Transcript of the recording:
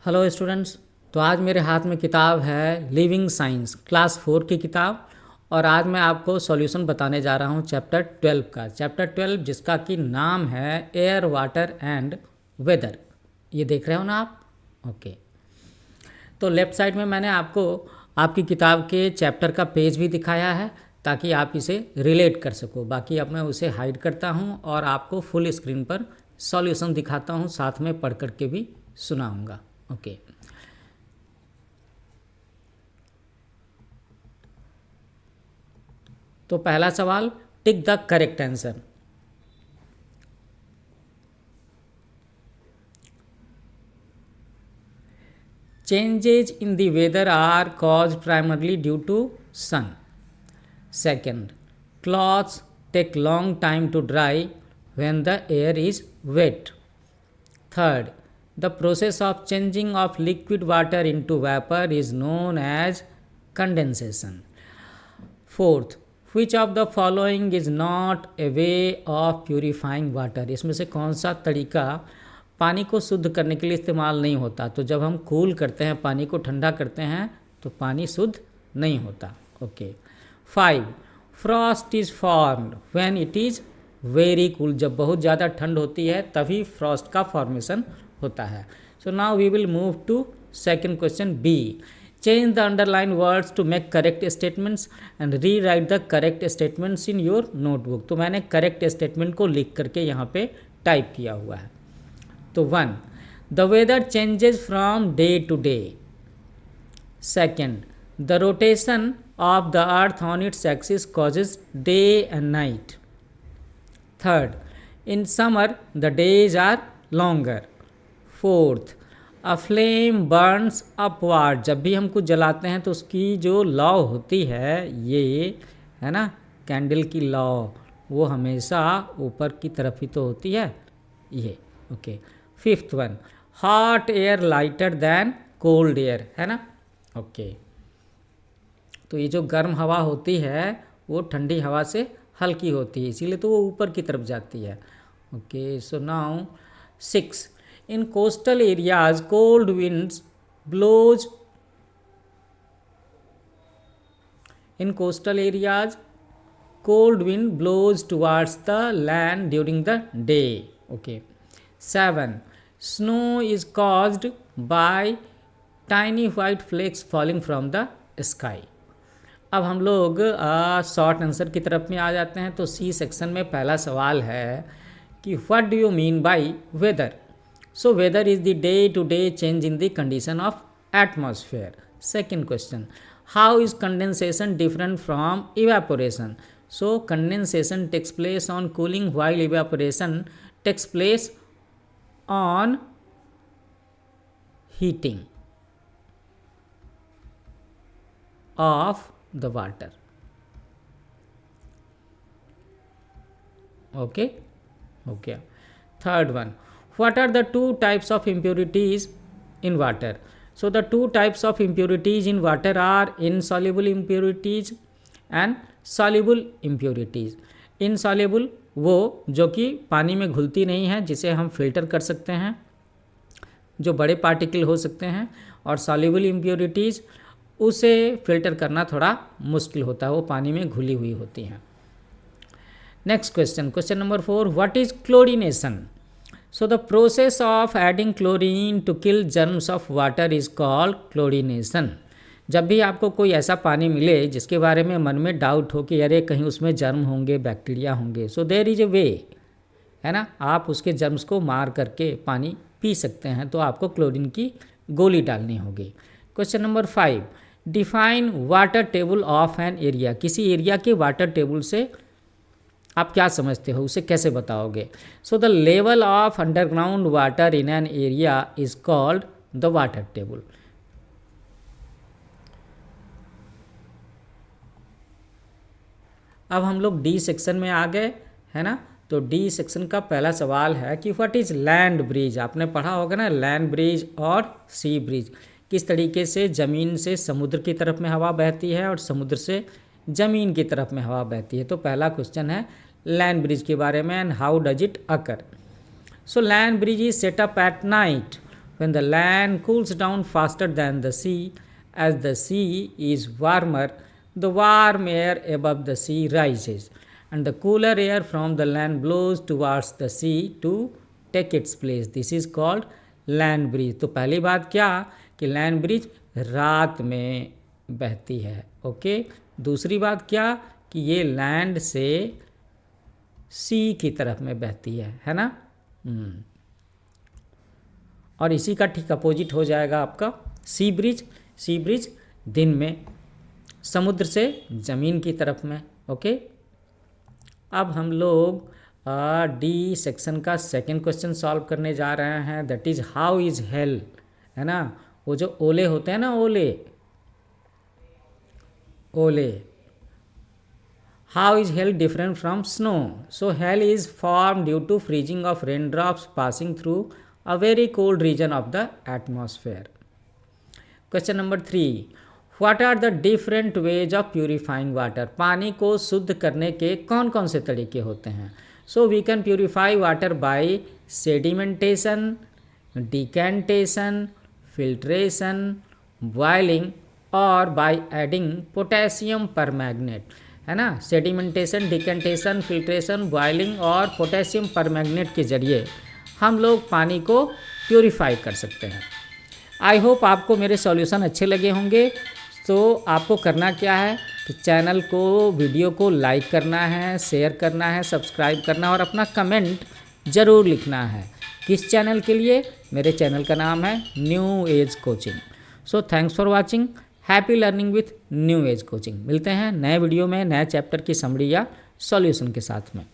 Hello students. तो आज मेरे हाथ में किताब है लिविंग साइंस क्लास 4 की किताब। और आज मैं आपको सॉल्यूशन बताने जा रहा हूँ चैप्टर 12 का। चैप्टर 12 जिसका कि नाम है एयर वाटर एंड वेदर। ये देख रहे हो ना आप? ओके। तो लेफ़्ट साइड में मैंने आपको आपकी किताब के चैप्टर का पेज भी दिखाया है ताकि आप इसे रिलेट कर सको। बाकी अब मैं उसे हाइड करता हूँ और आपको फुल स्क्रीन पर सॉल्यूशन दिखाता हूँ, साथ में पढ़ कर के भी सुनाऊँगा। ओके। तो पहला सवाल, tick the correct answer. Changes in the weather are caused primarily due to sun. Second, clothes take long time to dry when the air is wet. Third, the process of changing of liquid water into vapor is known as condensation. Fourth, which of the following is not a way of purifying water? इसमें से कौन सा तरीका पानी को शुद्ध करने के लिए इस्तेमाल नहीं होता? तो जब हम कूल करते हैं, पानी को ठंडा करते हैं, तो पानी शुद्ध नहीं होता। Okay. 5, Frost is formed when it is very cool. जब बहुत ज़्यादा ठंड होती है तभी फ्रॉस्ट का फॉर्मेशन होता है। So now we will move to second question B. Change the underlined words to make correct statements and rewrite the correct statements in your notebook. तो मैंने correct statement को लिख करके यहाँ पे टाइप किया हुआ है। तो 1, the weather changes from day to day. Second, the rotation of the earth on its axis causes day and night. Third, in summer the days are longer. Fourth, a flame Burns upward. जब भी हम कुछ जलाते हैं तो उसकी जो लौ होती है, ये है ना कैंडल की लौ, वो हमेशा ऊपर की तरफ ही तो होती है, ये। Okay. Fifth one, hot air lighter then cold air, है ना। ओके। तो ये जो गर्म हवा होती है वो ठंडी हवा से हल्की होती है, इसीलिए तो वो ऊपर की तरफ जाती है। Okay. So now 6, in coastal areas cold winds blows in coastal areas cold wind blows towards the land during the day. Okay. 7, snow is caused by tiny white flakes falling from the sky. अब हम लोग short answer की तरफ में आ जाते हैं। तो C section में पहला सवाल है कि what do you mean by weather? So weather is the day-to-day change in the condition of atmosphere. Second question, how is condensation different from evaporation? So condensation takes place on cooling while evaporation takes place on heating of the water. Okay. Okay. Third one, what are the two types of impurities in water? So the two types of impurities in water are insoluble impurities and soluble impurities. Insoluble वो जो कि पानी में घुलती नहीं है, जिसे हम filter कर सकते हैं, जो बड़े पार्टिकल हो सकते हैं, और soluble impurities उसे फिल्टर करना थोड़ा मुश्किल होता है, वो पानी में घुली हुई होती हैं। Next question, question number 4, what is chlorination? So the process of adding chlorine to kill germs of water is called chlorination. जब भी आपको कोई ऐसा पानी मिले जिसके बारे में मन में डाउट हो कि अरे कहीं उसमें जर्म होंगे, बैक्टीरिया होंगे, सो देयर इज ए वे, है ना, आप उसके जर्म्स को मार करके पानी पी सकते हैं। तो आपको क्लोरीन की गोली डालनी होगी। Question number 5, define water table of an area. किसी एरिया के वाटर टेबल से आप क्या समझते हो, उसे कैसे बताओगे? So the level of underground water in an area is called the water table. अब हम लोग डी सेक्शन में आ गए, है ना। तो डी सेक्शन का पहला सवाल है कि व्हाट इज लैंड ब्रिज। आपने पढ़ा होगा ना, लैंड ब्रिज और सी ब्रिज, किस तरीके से ज़मीन से समुद्र की तरफ में हवा बहती है और समुद्र से ज़मीन की तरफ में हवा बहती है। तो पहला क्वेश्चन है लैंड ब्रिज के बारे में, and how does it occur. So land bridge is set up at night when the land cools down faster than the sea, as the sea is warmer, the warm air above the sea rises, and the cooler air from the land blows towards the sea to take its place. This is called land breeze. तो पहली बात क्या कि land bridge रात में बहती है, okay. दूसरी बात क्या कि ये लैंड से सी की तरफ में बहती है ना। और इसी का ठीक अपोजिट हो जाएगा आपका सी ब्रिज। सी ब्रिज दिन में समुद्र से ज़मीन की तरफ में, ओके। अब हम लोग डी सेक्शन का सेकंड क्वेश्चन सॉल्व करने जा रहे हैं, that is how is hello, है ना। वो जो ओले होते हैं ना, ओले, how is hail different from snow? So hail is formed due to freezing of raindrops passing through a very cold region of the atmosphere. Question number 3, what are the different ways of purifying water? पानी को शुद्ध करने के कौन कौन से तरीके होते हैं? So we can purify water by sedimentation, decantation, filtration, boiling और by adding potassium permanganate, है ना। सेडिमेंटेशन, डिकेंटेशन, फिल्ट्रेशन, बॉइलिंग और पोटेशियम परमैंगनेट के जरिए हम लोग पानी को प्योरीफाई कर सकते हैं। आई होप आपको मेरे सॉल्यूशन अच्छे लगे होंगे। तो आपको करना क्या है कि चैनल को, वीडियो को लाइक करना है, शेयर करना है, सब्सक्राइब करना है और अपना कमेंट ज़रूर लिखना है। किस चैनल के लिए? मेरे चैनल का नाम है new age coaching. So thanks for watching, happy learning with new age coaching. मिलते हैं नए वीडियो में नए चैप्टर की समरी या सॉल्यूशन के साथ में।